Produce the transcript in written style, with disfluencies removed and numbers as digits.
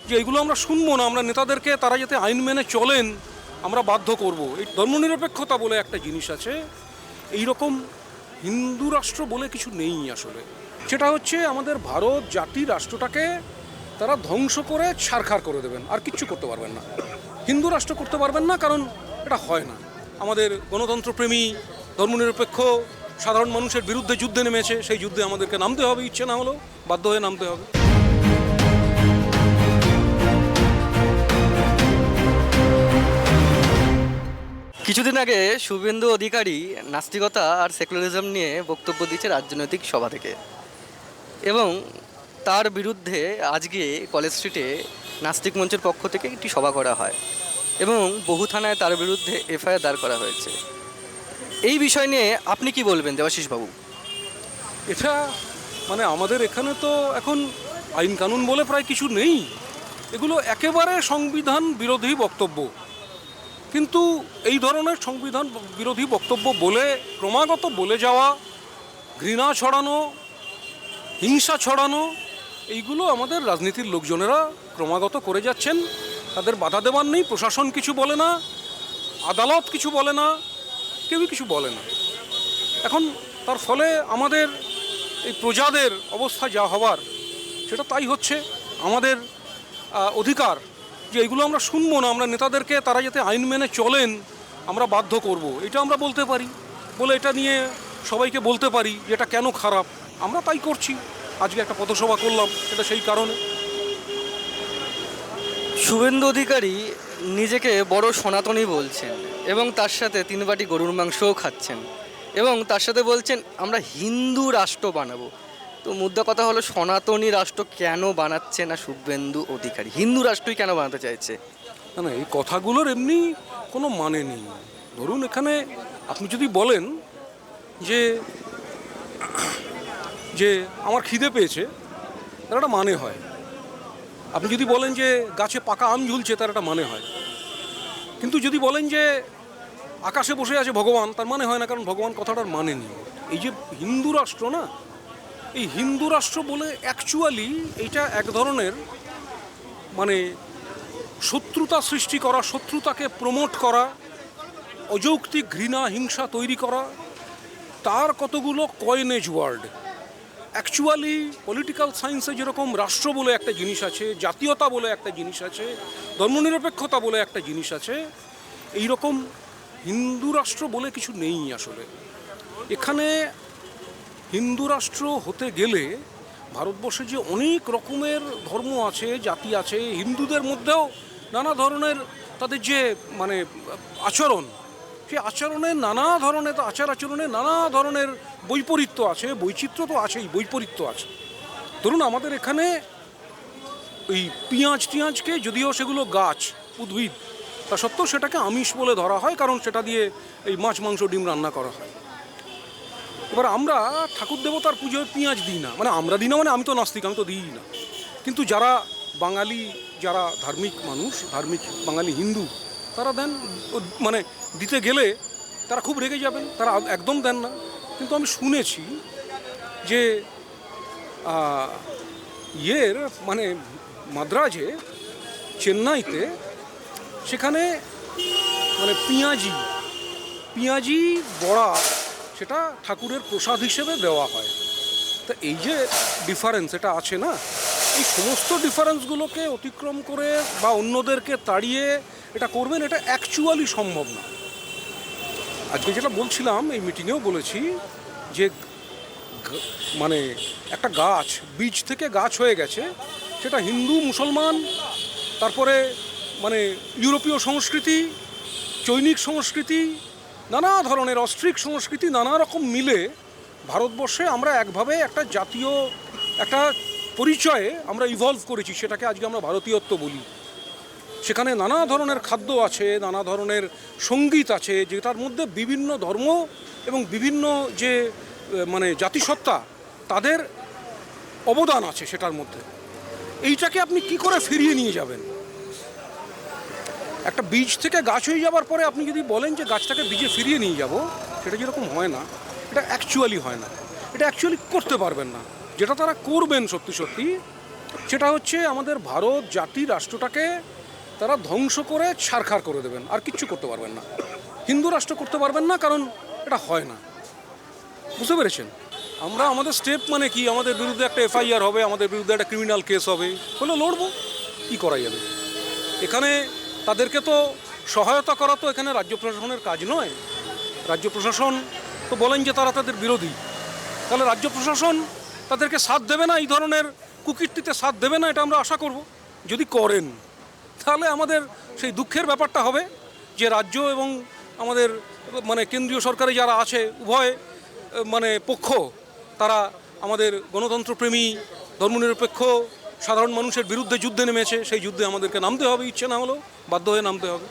যে এইগুলো আমরা শুনবো না, আমরা নেতাদেরকে তারা যাতে আইন মেনে চলেন আমরা বাধ্য করব। এই ধর্মনিরপেক্ষতা বলে একটা জিনিস আছে, এই রকম হিন্দু রাষ্ট্র বলে কিছু নেই আসলে। সেটা হচ্ছে আমাদের ভারত জাতি রাষ্ট্রটাকে তারা ধ্বংস করে ছারখার করে দেবেন, আর কিচ্ছু করতে পারবেন না। হিন্দু রাষ্ট্র করতে পারবেন না, কারণ এটা হয় না। আমাদের গণতন্ত্রপ্রেমী ধর্মনিরপেক্ষ সাধারণ মানুষের বিরুদ্ধে যুদ্ধে নেমেছে, সেই যুদ্ধে আমাদেরকে নামতে হবে, ইচ্ছে না হলেও বাধ্য হয়ে নামতে হবে। কিছুদিন আগে শুভেন্দু অধিকারী নাস্তিকতা আর সেকুলারিজম নিয়ে বক্তব্য দিয়েছে রাজনৈতিক সভা থেকে, এবং তার বিরুদ্ধে আজকে কলেজ স্ট্রিটে নাস্তিক মঞ্চের পক্ষ থেকে একটি সভা করা হয় এবং বহু থানায় তার বিরুদ্ধে এফআইআর দায়ের করা হয়েছে। এই বিষয় নিয়ে আপনি কি বলবেন দেবাশিস বাবু? এটা মানে আমাদের এখানে তো এখন আইন কানুন বলে প্রায় কিছু নেই, এগুলো একেবারে সংবিধান বিরোধী বক্তব্য। কিন্তু এই ধরনের সংবিধান বিরোধী বক্তব্য বলে ক্রমাগত বলে যাওয়া, ঘৃণা ছড়ানো, হিংসা ছড়ানো, এইগুলো আমাদের রাজনীতির লোকজনেরা ক্রমাগত করে যাচ্ছেন। তাদের বাধা দেওয়ার নেই, প্রশাসন কিছু বলে না, আদালত কিছু বলে না, কেউই কিছু বলে না। এখন তার ফলে আমাদের এই প্রজাদের অবস্থা যা হওয়ার সেটা তাই হচ্ছে। আমাদের অধিকার যে এইগুলো আমরা শুনবো না, আমরা নেতাদেরকে তারা যাতে আইন মেনে চলেন আমরা বাধ্য করব, এটা আমরা বলতে পারি, বলে এটা নিয়ে সবাইকে বলতে পারি যে এটা কেন খারাপ। আমরা তাই করছি, আজকে একটা পথসভা করলাম, এটা সেই কারণে। শুভেন্দু অধিকারী নিজেকে বড় সনাতনী বলছেন এবং তার সাথে 3 বাটি গরুর মাংসও খাচ্ছেন, এবং তার সাথে বলছেন আমরা হিন্দু রাষ্ট্র বানাবো। তো মুদ্রা কথা হলো, সনাতনী রাষ্ট্র কেন বানাচ্ছে না শুভেন্দু অধিকারী? হিন্দু রাষ্ট্রই কেন বানাতে চাইছে? না না, এই কথাগুলোর এমনি কোনো মানে নেই। ধরুন এখানে আপনি যদি বলেন যে যে আমার খিদে পেয়েছে, তার একটা মানে হয়। আপনি যদি বলেন যে গাছে পাকা আম ঝুলছে, তার একটা মানে হয়। কিন্তু যদি বলেন যে আকাশে বসে আছে ভগবান, তার মানে হয় না, কারণ ভগবান কথাটার মানে নেই। এই যে হিন্দু রাষ্ট্র না, এই হিন্দু রাষ্ট্র বলে অ্যাকচুয়ালি এইটা এক ধরনের মানে শত্রুতা সৃষ্টি করা, শত্রুতাকে প্রমোট করা, অযৌক্তিক ঘৃণা হিংসা তৈরি করা, তার কতগুলো কয়েনেজ ওয়ার্ড। অ্যাকচুয়ালি পলিটিক্যাল সায়েন্সে যেরকম রাষ্ট্র বলে একটা জিনিস আছে, জাতীয়তা বলে একটা জিনিস আছে, ধর্মনিরপেক্ষতা বলে একটা জিনিস আছে, এই রকম হিন্দু রাষ্ট্র বলে কিছু নেই আসলে। এখানে হিন্দু রাষ্ট্র হতে গেলে ভারতবর্ষে যে অনেক রকমের ধর্ম আছে, জাতি আছে, হিন্দুদের মধ্যেও নানা ধরনের তাদের যে মানে আচরণ, সেই আচরণে নানা ধরনের আচার আচরণে নানা ধরনের বৈপরীত্য আছে, বৈচিত্র্য তো আছেই, বৈপরীত্য আছে। ধরুন আমাদের এখানে ওই পেঁয়াজ টিয়াজকে, যদিও সেগুলো গাছ উদ্ভিদ, তা সত্ত্বেও সেটাকে আমিষ বলে ধরা হয়, কারণ সেটা দিয়ে এই মাছ মাংস ডিম রান্না করা হয়। এবার আমরা ঠাকুর দেবতার পুজোয় পেঁয়াজ দিই না, মানে আমরা দিই না মানে আমি তো নাস্তিক, আমি তো দিই না। কিন্তু যারা বাঙালি, যারা ধার্মিক মানুষ, ধার্মিক বাঙালি হিন্দু, তারা দেন। মানে দিতে গেলে তারা খুব রেগে যাবেন, তারা একদম দেন না। কিন্তু আমি শুনেছি যে মানে মাদ্রাজে, চেন্নাইতে, সেখানে মানে পেঁয়াজি বড়া সেটা ঠাকুরের প্রসাদ হিসেবে দেওয়া হয়। তা এই যে ডিফারেন্স এটা আছে না, এই সমস্ত ডিফারেন্সগুলোকে অতিক্রম করে বা অন্যদেরকে তাড়িয়ে এটা করবেন, এটা অ্যাকচুয়ালি সম্ভব না। আজকে যেটা বলছিলাম, এই মিটিংয়েও বলেছি যে মানে একটা গাছ বীজ থেকে গাছ হয়ে গেছে, সেটা হিন্দু, মুসলমান, তারপরে মানে ইউরোপীয় সংস্কৃতি, চৈনিক সংস্কৃতি, নানা ধরনের অস্ট্রিক সংস্কৃতি, নানা রকম মিলে ভারতবর্ষে আমরা একভাবে একটা জাতীয় একটা পরিচয়ে আমরা ইভলভ করেছি, সেটাকে আজকে আমরা ভারতীয়ত্ব বলি। সেখানে নানা ধরনের খাদ্য আছে, নানা ধরনের সঙ্গীত আছে, যেটার মধ্যে বিভিন্ন ধর্ম এবং বিভিন্ন যে মানে জাতিসত্তা, তাদের অবদান আছে সেটার মধ্যে। এইটাকে আপনি কি করে ফিরিয়ে নিয়ে যাবেন? একটা বীজ থেকে গাছ হয়ে যাবার পরে আপনি যদি বলেন যে গাছটাকে বীজে ফিরিয়ে নিয়ে যাব, সেটা যেরকম হয় না, এটা অ্যাকচুয়ালি হয় না, এটা অ্যাকচুয়ালি করতে পারবেন না। যেটা তারা করবেন সত্যি সত্যি, সেটা হচ্ছে আমাদের ভারত জাতি রাষ্ট্রটাকে তারা ধ্বংস করে ছারখার করে দেবেন, আর কিচ্ছু করতে পারবেন না। হিন্দু রাষ্ট্র করতে পারবেন না, কারণ এটা হয় না। বুঝতে পেরেছেন? আমরা আমাদের স্টেপ মানে কি, আমাদের বিরুদ্ধে একটা এফআইআর হবে, আমাদের বিরুদ্ধে একটা ক্রিমিনাল কেস হবে, হলে লড়বো, কী করা যাবে। এখানে তাদেরকে তো সহায়তা করা তো এখানে রাজ্য প্রশাসনের কাজ নয়। রাজ্য প্রশাসন তো বলেন যে তারা তাদের বিরোধী, তাহলে রাজ্য প্রশাসন তাদেরকে সাথ দেবে না, এই ধরনের কুকীর্তিতে সাথ দেবে না, এটা আমরা আশা করব। যদি করেন তাহলে আমাদের সেই দুঃখের ব্যাপারটা হবে যে রাজ্য এবং আমাদের মানে কেন্দ্রীয় সরকারে যারা আছে উভয় মানে পক্ষ, তারা আমাদের গণতন্ত্রপ্রেমী, ধর্মনিরপেক্ষ সাধারণ মানুষের বিরুদ্ধে যুদ্ধে নেমেছে। সেই যুদ্ধে আমাদেরকে নামতে হবে, ইচ্ছে না হলেও বাধ্য হয়ে নামতে হবে।